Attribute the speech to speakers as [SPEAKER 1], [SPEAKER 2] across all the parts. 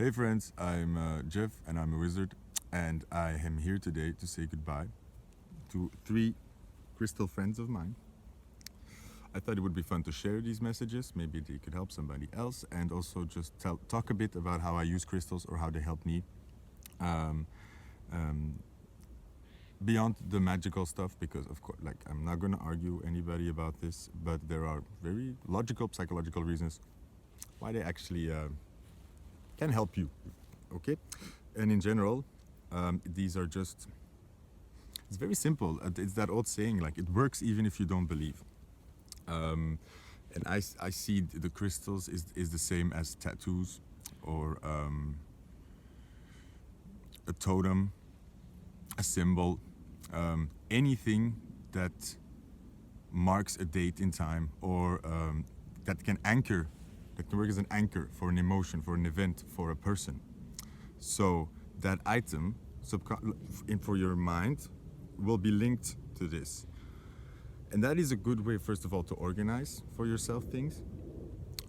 [SPEAKER 1] Hey friends, I'm Jeff and I'm a wizard, and I am here today to say goodbye to 3 crystal friends of mine. I thought it would be fun to share these messages, maybe they could help somebody else, and also just talk a bit about how I use crystals or how they help me. Um, um, Beyond the magical stuff, because of course, like, I'm not going to argue anybody about this, but there are very logical, psychological reasons why they actually can help you, okay? And in general, these are just, it's very simple. It's that old saying, like, it works even if you don't believe. And I see the crystals is the same as tattoos or a totem, a symbol, anything that marks a date in time, or that can anchor, that can work as an anchor for an emotion, for an event, for a person. So that item for your mind will be linked to this. And that is a good way, first of all, to organize for yourself things.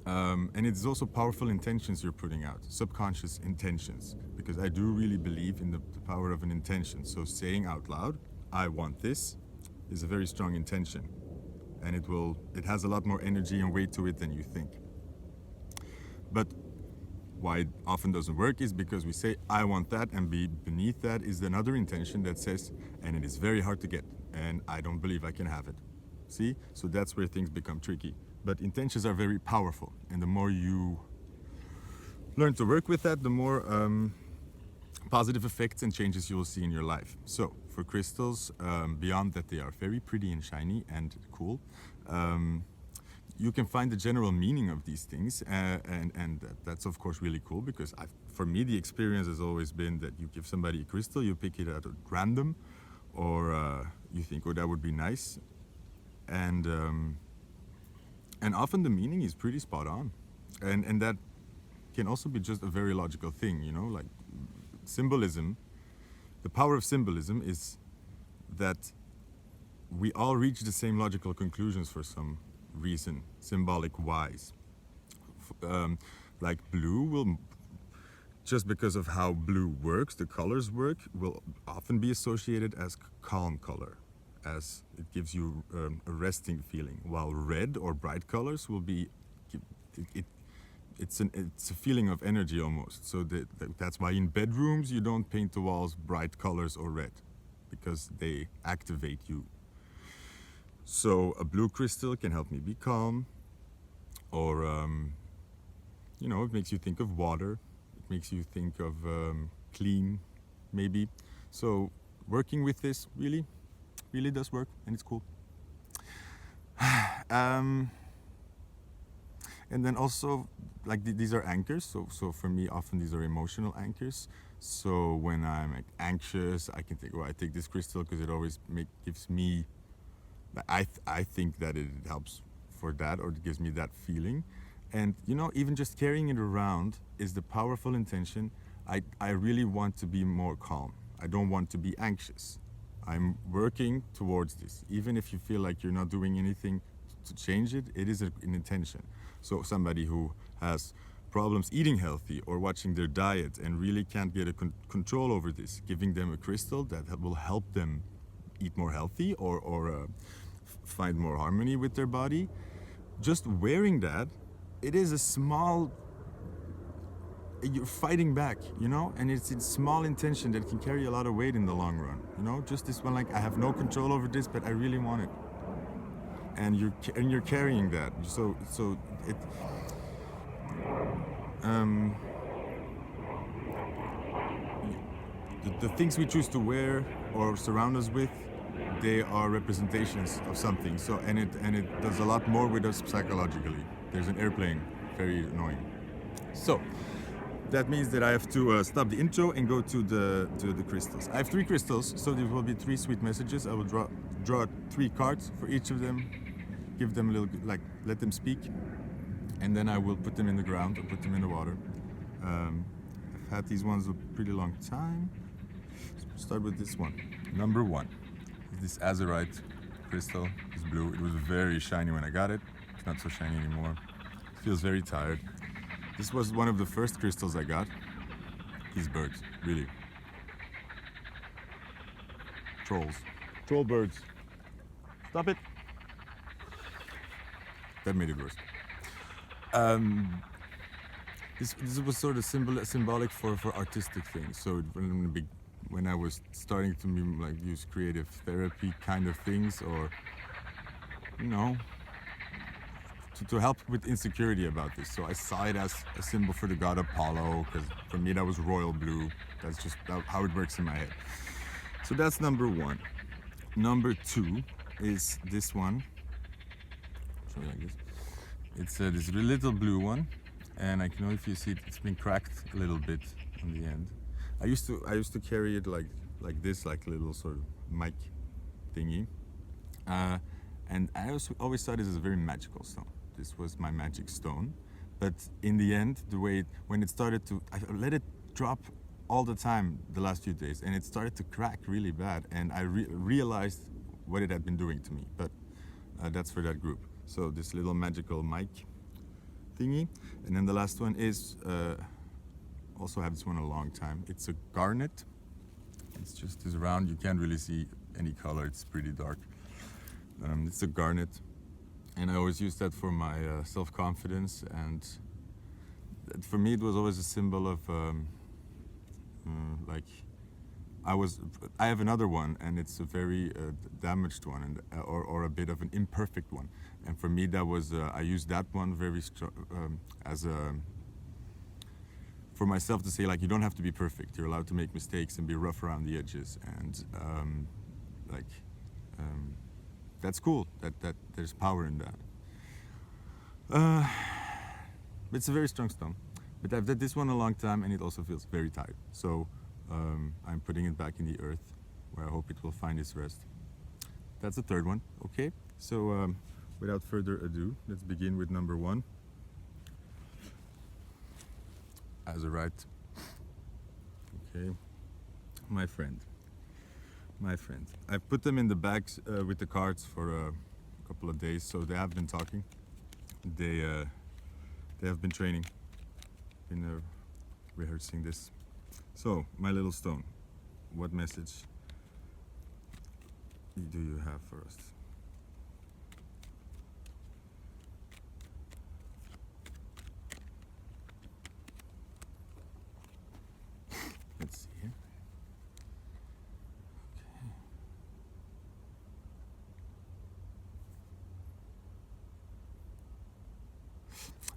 [SPEAKER 1] And it's also powerful intentions you're putting out, subconscious intentions, because I do really believe in the power of an intention. So saying out loud, I want this, is a very strong intention. And it has a lot more energy and weight to it than you think. But why it often doesn't work is because we say, I want that, and beneath that is another intention that says, and it is very hard to get, and I don't believe I can have it. See? So that's where things become tricky. But intentions are very powerful, and the more you learn to work with that, the more positive effects and changes you will see in your life. So for crystals, beyond that they are very pretty and shiny and cool, you can find the general meaning of these things, and that's of course really cool, because for me the experience has always been that you give somebody a crystal, you pick it out at random, or you think, oh, that would be nice, and often the meaning is pretty spot on, and that can also be just a very logical thing, you know, like symbolism. The power of symbolism is that we all reach the same logical conclusions for some reason, symbolic wise. Like blue will, just because of how blue works, the colors work, will often be associated as calm color, as it gives you a resting feeling, while red or bright colors will be, it's a feeling of energy almost. So that's why in bedrooms you don't paint the walls bright colors or red, because they activate you. So a blue crystal can help me be calm, or you know, it makes you think of water, it makes you think of clean, maybe. So working with this really does work, and it's cool. And then also, like, these are anchors. So for me, often these are emotional anchors. So when I'm like anxious, I can think, oh, I take this crystal because it always gives me. I think that it helps for that, or it gives me that feeling. And you know, even just carrying it around is the powerful intention. I really want to be more calm. I don't want to be anxious. I'm working towards this. Even if you feel like you're not doing anything to change it, it is an intention. So somebody who has problems eating healthy or watching their diet and really can't get a control over this, giving them a crystal that will help them eat more healthy, or find more harmony with their body, just wearing that, it is a small, you're fighting back, you know, and it's a small intention that can carry a lot of weight in the long run, you know, just this one, like, I have no control over this, but I really want it, and you're carrying that, so it the things we choose to wear or surround us with, they are representations of something. So and it does a lot more with us psychologically. There's an airplane, very annoying. So that means that I have to stop the intro and go to the crystals. I have 3 crystals, so there will be 3 sweet messages. I will draw 3 cards for each of them, give them a little, like, let them speak, and then I will put them in the ground or put them in the water. I've had these ones a pretty long time. So start with this one. Number 1. This Azurite crystal is blue. It was very shiny when I got it. It's not so shiny anymore. It feels very tired. This was one of the first crystals I got. these birds, really. Trolls. Troll birds. Stop it. That made it worse. This was sort of symbolic for artistic things. So when I was starting to like use creative therapy kind of things, or you know, to help with insecurity about this. So I saw it as a symbol for the god Apollo, because for me that was royal blue. That's just how it works in my head. So that's number one. Number two is this one. Show you like this. It's this little blue one, and I don't know if you see it. It's been cracked a little bit on the end. I used to carry it like this, like a little sort of mic thingy, and I always thought this is a very magical stone. This was my magic stone, but in the end, when it started to, I let it drop all the time the last few days, and it started to crack really bad, and I realized what it had been doing to me. But that's for that group. So this little magical mic thingy, and then the last one is also have this one a long time. It's a garnet. It's just this round. You can't really see any color. It's pretty dark. It's a garnet, and I always use that for my self-confidence, and for me it was always a symbol of like I have another one, and it's a very damaged one, and or a bit of an imperfect one. And for me, that was I used that one very as a for myself to say, like, you don't have to be perfect. You're allowed to make mistakes and be rough around the edges, and that's cool. That there's power in that. It's a very strong stone, but I've done this one a long time, and it also feels very tight. So. I'm putting it back in the earth, where I hope it will find its rest. That's the third one. Okay, so without further ado, let's begin with number one. Azurite. Okay, my friend. I've put them in the bags with the cards for a couple of days, so they have been talking. They have been training, been rehearsing this. So, my little stone, what message do you have for us? Let's see here. Okay.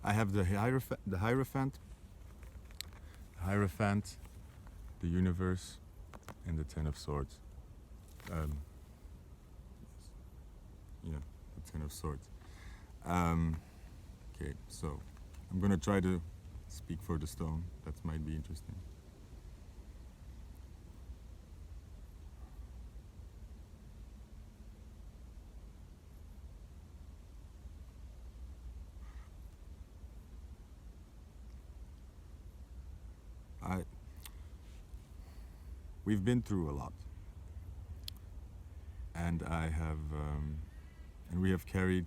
[SPEAKER 1] I have the Hierophant, the Universe, and the Ten of Swords. Yeah, the Ten of Swords. Okay, so I'm gonna try to speak for the stone. That might be interesting. We've been through a lot, and and we have carried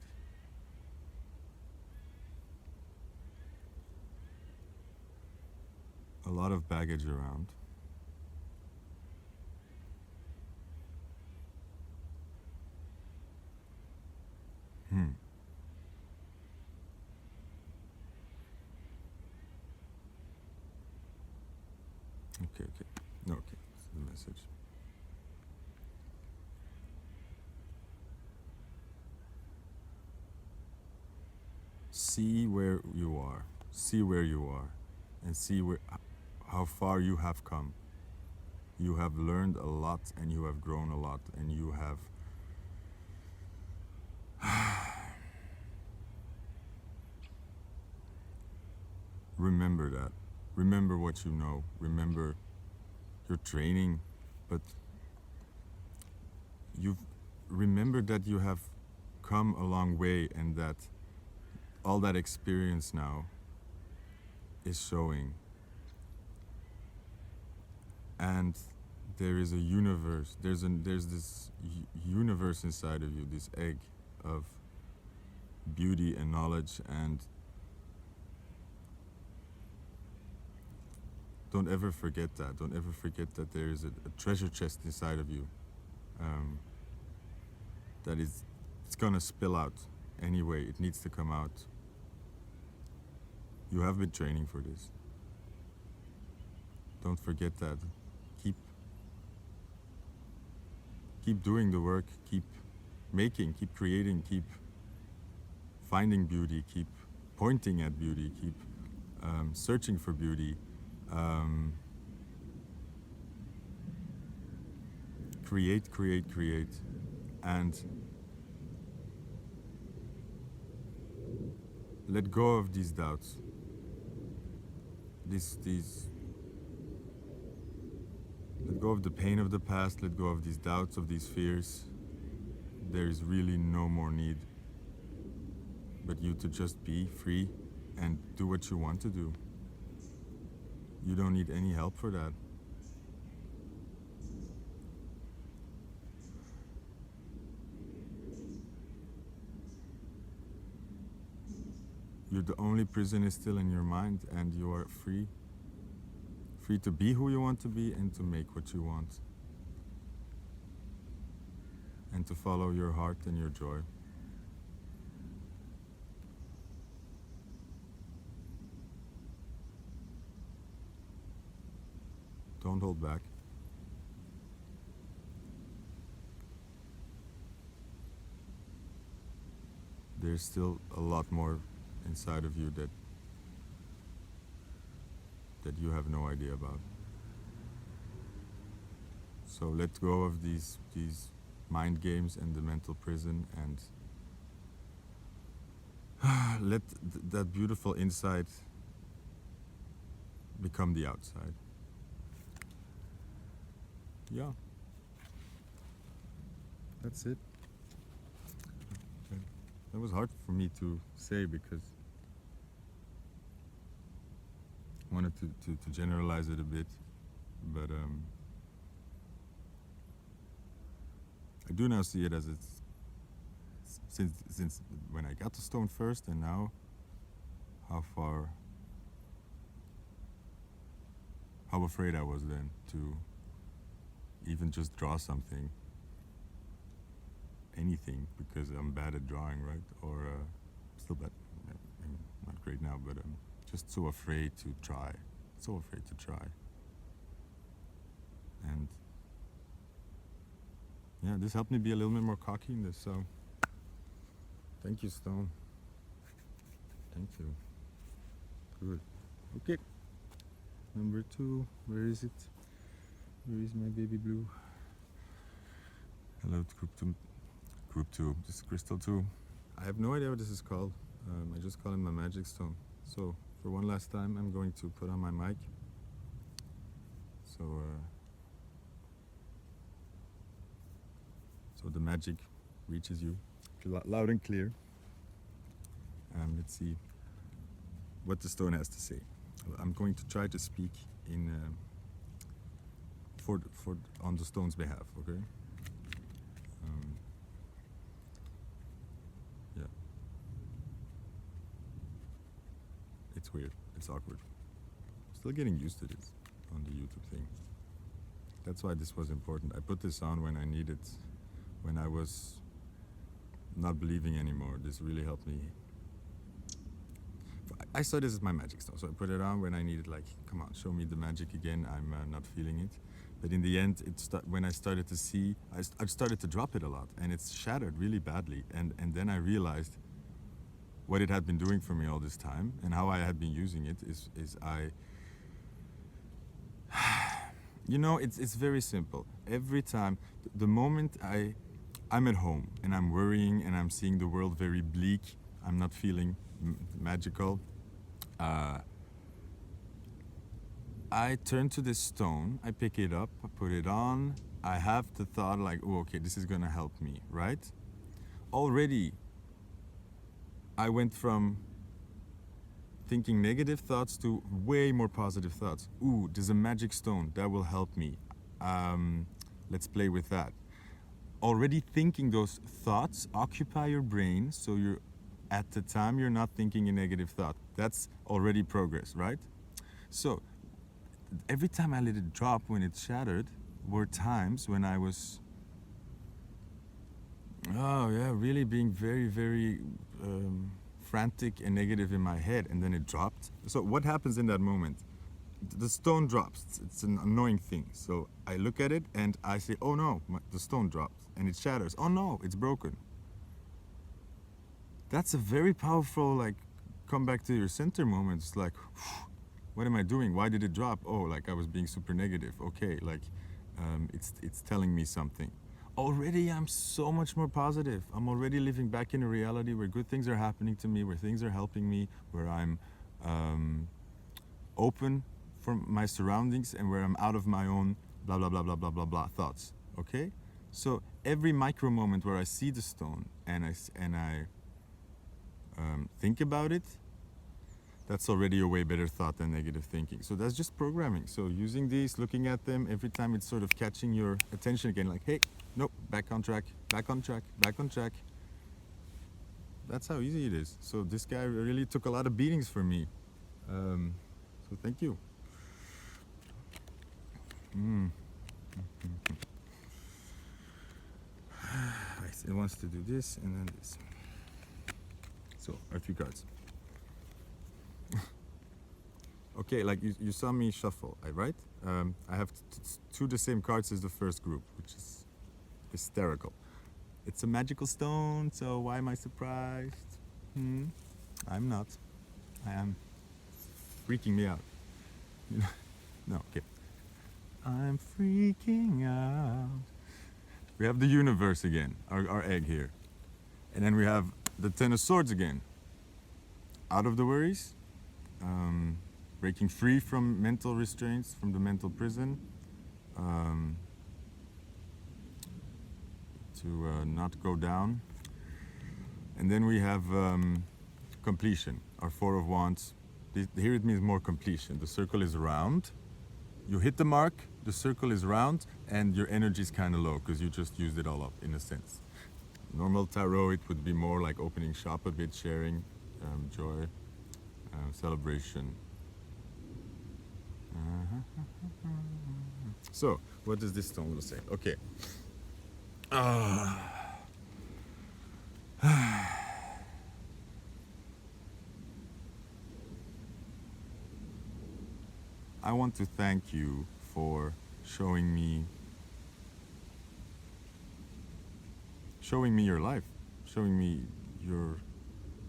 [SPEAKER 1] a lot of baggage around. Okay. Okay. That's the message. See where you are. See where you are, and see how far you have come. You have learned a lot, and you have grown a lot, and you have remember that. Remember what you know. Remember your training, but you've remembered that you have come a long way, and that all that experience now is showing. And there is a universe. There's this universe inside of you, this egg of beauty and knowledge, and Don't ever forget that. Don't ever forget that there is a treasure chest inside of you um, that is, it's gonna spill out anyway. It needs to come out. You have been training for this. Don't forget that. Keep keep doing the work. Keep making. Keep creating. Keep finding beauty. Keep pointing at beauty. Keep searching for beauty. Create, create, create, and let go of these doubts. These. Let go of the pain of the past. Let go of these doubts, of these fears. There is really no more need but you to just be free and do what you want to do. You don't need any help for that. The only prison is still in your mind, and you are free. Free to be who you want to be and to make what you want. And to follow your heart and your joy. Don't hold back. There's still a lot more inside of you that you have no idea about. So let go of these mind games and the mental prison, and let that beautiful inside become the outside. Yeah. That's it. That was hard for me to say because I wanted to generalize it a bit, but I do now see it as it's since when I got the stone first and now how afraid I was then to even just draw something, anything, because I'm bad at drawing, right? Or still bad, I'm not great now, but just so afraid to try, so afraid to try. And yeah, this helped me be a little bit more cocky in this, so thank you, Stone. Thank you. Good. Okay. Number 2, where is it? Where is my baby blue? Hello, group 2. Group 2. This is crystal 2. I have no idea what this is called. I just call it my magic stone. So for one last time, I'm going to put on my mic. So the magic reaches you loud and clear. Let's see what the stone has to say. I'm going to try to speak in on the stone's behalf. Okay. Yeah. It's weird. It's awkward. Still getting used to this on the YouTube thing. That's why this was important. I put this on when I needed, when I was not believing anymore. This really helped me. I saw this as my magic stone, so I put it on when I needed, like, come on, show me the magic again. I'm not feeling it. But in the end, when I started to see, I started to drop it a lot, and it's shattered really badly. And then I realized what it had been doing for me all this time, and how I had been using it is you know, it's very simple. Every time, the moment I'm at home and I'm worrying and I'm seeing the world very bleak, I'm not feeling magical, I turn to this stone, I pick it up, I put it on, I have the thought like, oh, okay, this is gonna help me, right? Already, I went from thinking negative thoughts to way more positive thoughts. Ooh, there's a magic stone, that will help me. Let's play with that. Already thinking those thoughts occupy your brain, so you're at the time you're not thinking a negative thought. That's already progress, right? So every time I let it drop when it shattered were times when I was, oh yeah, really being very, very frantic and negative in my head, and then it dropped. So what happens in that moment? The stone drops. It's an annoying thing. So I look at it and I say, oh no, the stone dropped, and it shatters. Oh no, it's broken. That's a very powerful, like, come back to your center moment. It's like, what am I doing? Why did it drop? Oh, like I was being super negative. Okay, like it's telling me something. Already I'm so much more positive. I'm already living back in a reality where good things are happening to me, where things are helping me, where I'm open for my surroundings, and where I'm out of my own blah blah blah blah blah blah blah thoughts. Okay, so every micro moment where I see the stone and I think about it, that's already a way better thought than negative thinking. So that's just programming. So using these, looking at them, every time it's sort of catching your attention again, like, hey, nope, back on track, back on track, back on track. That's how easy it is. So this guy really took a lot of beatings for me. So thank you. It wants to do this and then this. So a few cards. Okay, like you saw me shuffle, right? I have two the same cards as the first group, which is hysterical. It's a magical stone, so why am I surprised? I'm not. I am freaking me out. No, okay. I'm freaking out. We have the universe again, our egg here. And then we have the Ten of Swords again. Out of the worries, breaking free from mental restraints, from the mental prison, to not go down. And then we have completion, our Four of Wands. Here it means more completion. The circle is round. You hit the mark, the circle is round, and your energy is kind of low because you just used it all up, in a sense. Normal tarot, it would be more like opening shop a bit, sharing, joy, celebration. So, what does this stone say? Okay. I want to thank you for showing me your life, showing me your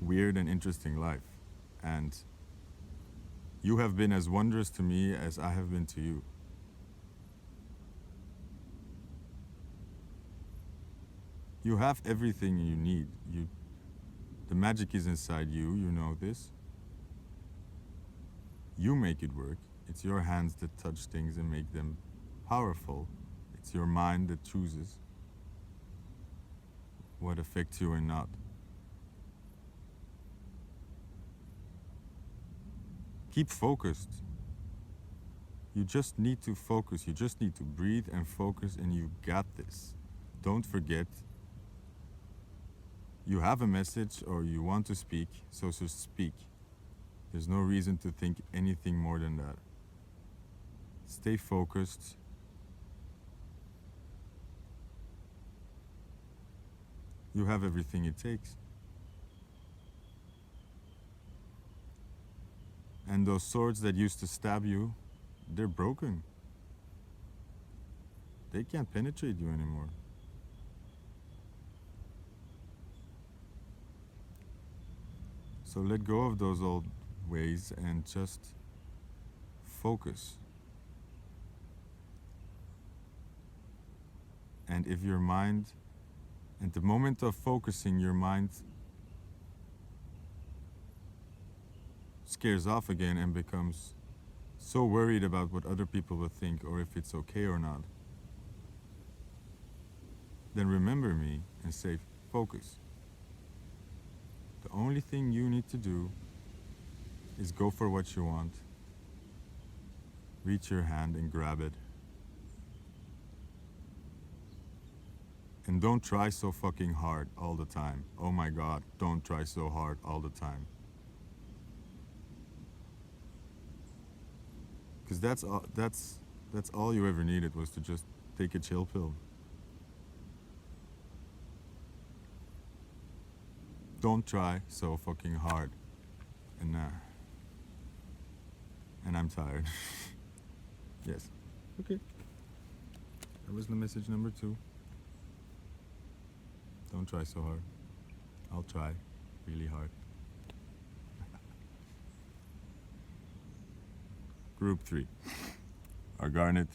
[SPEAKER 1] weird and interesting life. And you have been as wondrous to me as I have been to you. You have everything you need. The magic is inside you, you know this. You make it work. It's your hands that touch things and make them powerful. It's your mind that chooses what affects you and not. Keep focused. You just need to focus. You just need to breathe and focus, and you got this. Don't forget. You have a message or you want to speak, so speak. There's no reason to think anything more than that. Stay focused. You have everything it takes. And those swords that used to stab you, they're broken. They can't penetrate you anymore. So let go of those old ways and just focus. And if your mind, at the moment of focusing, your mind scares off again and becomes so worried about what other people will think or if it's okay or not, then remember me and say, focus. The only thing you need to do is go for what you want. Reach your hand and grab it. And don't try so fucking hard all the time. Oh my God, don't try so hard all the time. Because that's all you ever needed, was to just take a chill pill. Don't try so fucking hard. And I'm tired. Yes. Okay. That was the message number 2. Don't try so hard. I'll try really hard. Group 3. Our Garnet.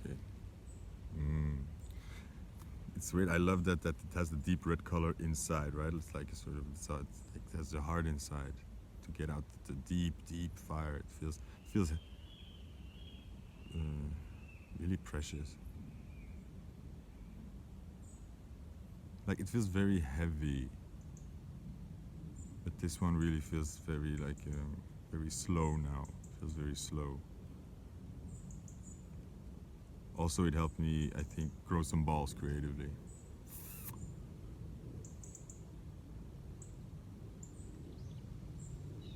[SPEAKER 1] Okay. It's weird. I love that it has the deep red color inside, right? It's like a sort of, it has the heart inside to get out the deep, deep fire. It feels really precious. Like, it feels very heavy, but this one really feels very very slow now. It feels very slow. Also, it helped me, I think, grow some balls creatively.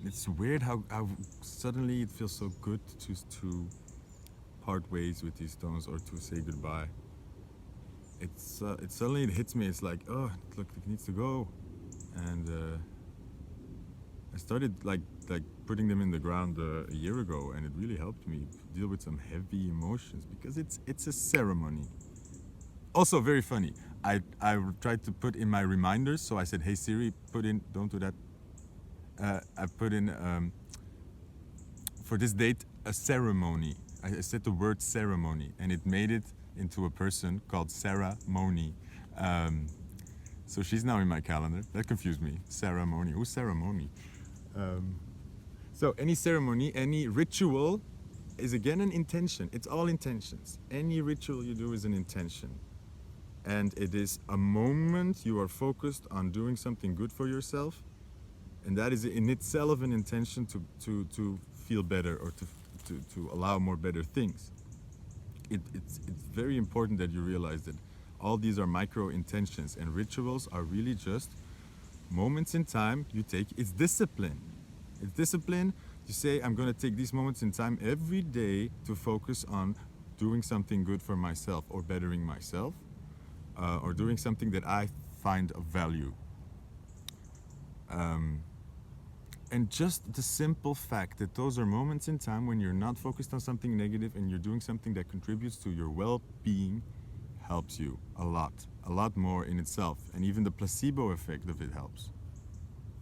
[SPEAKER 1] It's weird how suddenly it feels so good to part ways with these stones, or to say goodbye. It suddenly hits me. It's like, oh, look, it needs to go, and I started like putting them in the ground a year ago, and it really helped me deal with some heavy emotions, because it's a ceremony. Also, very funny. I tried to put in my reminders, so I said, "Hey Siri, put in." Don't do that. I put in for this date a ceremony. I said the word ceremony, and it made it into a person called Sarah Moni. So she's now in my calendar. That confused me. Sarah Moni. Who's Sarah Moni? So any ceremony, any ritual is again an intention. It's all intentions. Any ritual you do is an intention. And it is a moment you are focused on doing something good for yourself. And that is in itself an intention to feel better, or to allow more better things. It's very important that you realize that all these are micro intentions, and rituals are really just moments in time you take. It's discipline. It's discipline. You say, I'm going to take these moments in time every day to focus on doing something good for myself, or bettering myself, or doing something that I find of value. And just the simple fact that those are moments in time when you're not focused on something negative, and you're doing something that contributes to your well-being, helps you a lot more in itself. And even the placebo effect of it helps.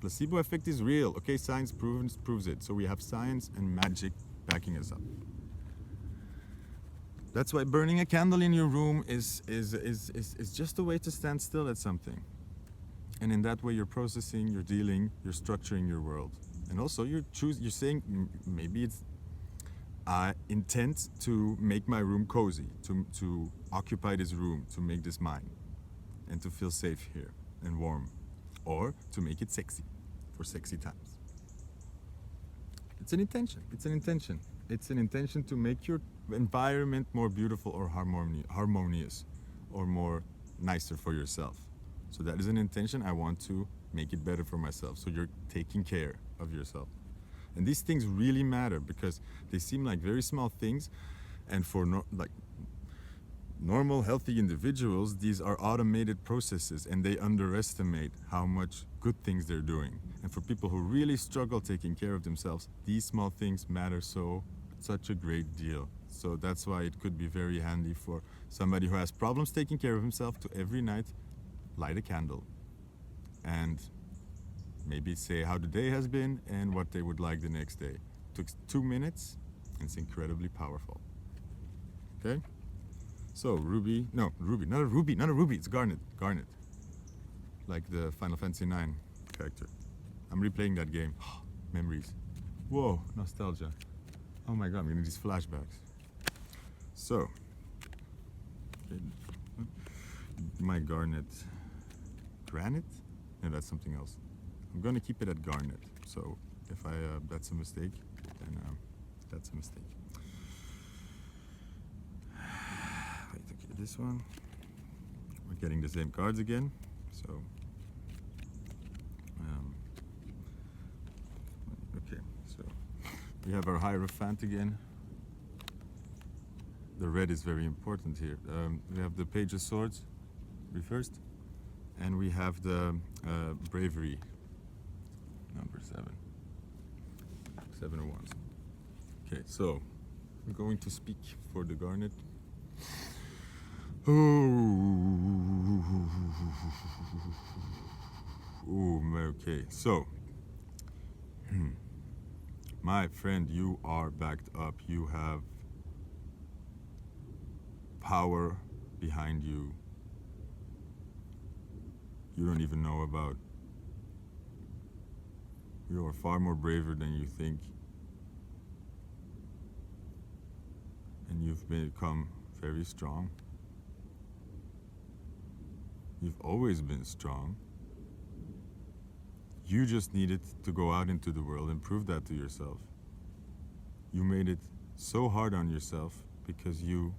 [SPEAKER 1] Placebo effect is real. Okay, science proves it. So we have science and magic backing us up. That's why burning a candle in your room is just a way to stand still at something. And in that way, you're processing, you're dealing, you're structuring your world. And also, you're saying, maybe it's intent to make my room cozy, to occupy this room, to make this mine, and to feel safe here and warm, or to make it sexy, for sexy times. It's an intention. It's an intention. It's an intention to make your environment more beautiful, or harmonious, or more nicer for yourself. So that is an intention. I want to make it better for myself. So you're taking care of yourself. And these things really matter, because they seem like very small things. And for normal, healthy individuals, these are automated processes, and they underestimate how much good things they're doing. And for people who really struggle taking care of themselves, these small things matter such a great deal. So that's why it could be very handy for somebody who has problems taking care of himself to every night light a candle and maybe say how the day has been and what they would like the next day. It took 2 minutes, and it's incredibly powerful. Okay? So not a ruby, it's Garnet. Like the Final Fantasy IX character. I'm replaying that game. Memories. Whoa, nostalgia. Oh my god, I'm getting these flashbacks. So, my Garnet. Granite? No, that's something else. I'm gonna keep it at Garnet. So if that's a mistake, then that's a mistake. Wait, okay, this one. We're getting the same cards again. So, okay. So We have our Hierophant again. The red is very important here. We have the Page of Swords reversed, and we have the Bravery, number 7. 7 of Wands. Okay, so I'm going to speak for the Garnet. Okay, so my friend, you are backed up. You have power behind you. You don't even know about. You are far more braver than you think. And you've become very strong. You've always been strong. You just needed to go out into the world and prove that to yourself. You made it so hard on yourself because you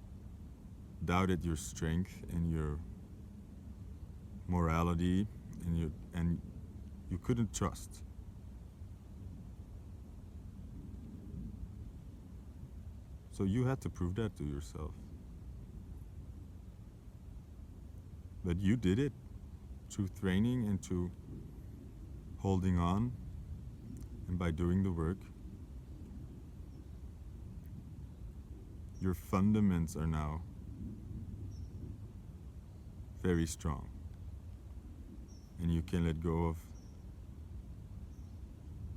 [SPEAKER 1] doubted your strength and your morality, and you couldn't trust. So you had to prove that to yourself. But you did it through training and through holding on, and by doing the work. Your fundaments are now very strong, and you can let go of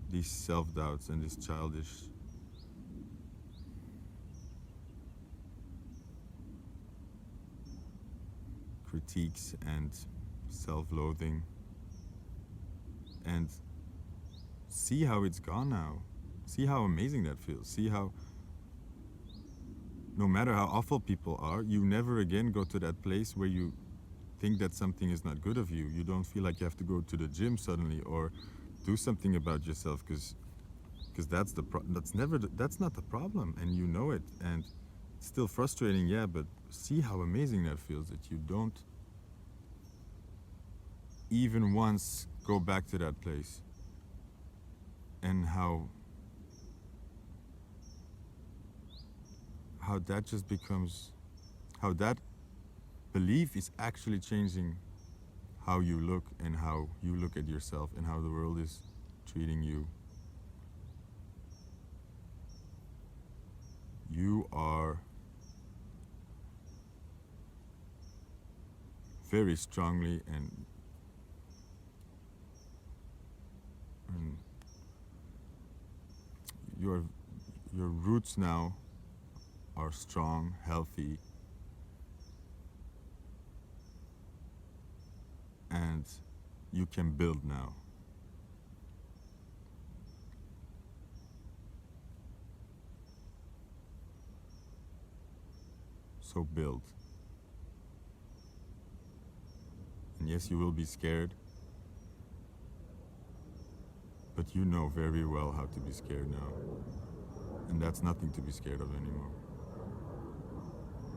[SPEAKER 1] these self-doubts and this childish critiques and self-loathing, and see how it's gone now. See how amazing that feels. See how no matter how awful people are, you never again go to that place where you think that something is not good of you. You don't feel like you have to go to the gym suddenly or do something about yourself because that's not the problem, and you know it, and it's still frustrating, yeah, but see how amazing that feels, that you don't even once go back to that place, and how that just becomes, how that belief is actually changing how you look and how you look at yourself and how the world is treating you. You are very strongly and your roots now are strong, healthy, and you can build now. So build. And yes, you will be scared, but you know very well how to be scared now. And that's nothing to be scared of anymore.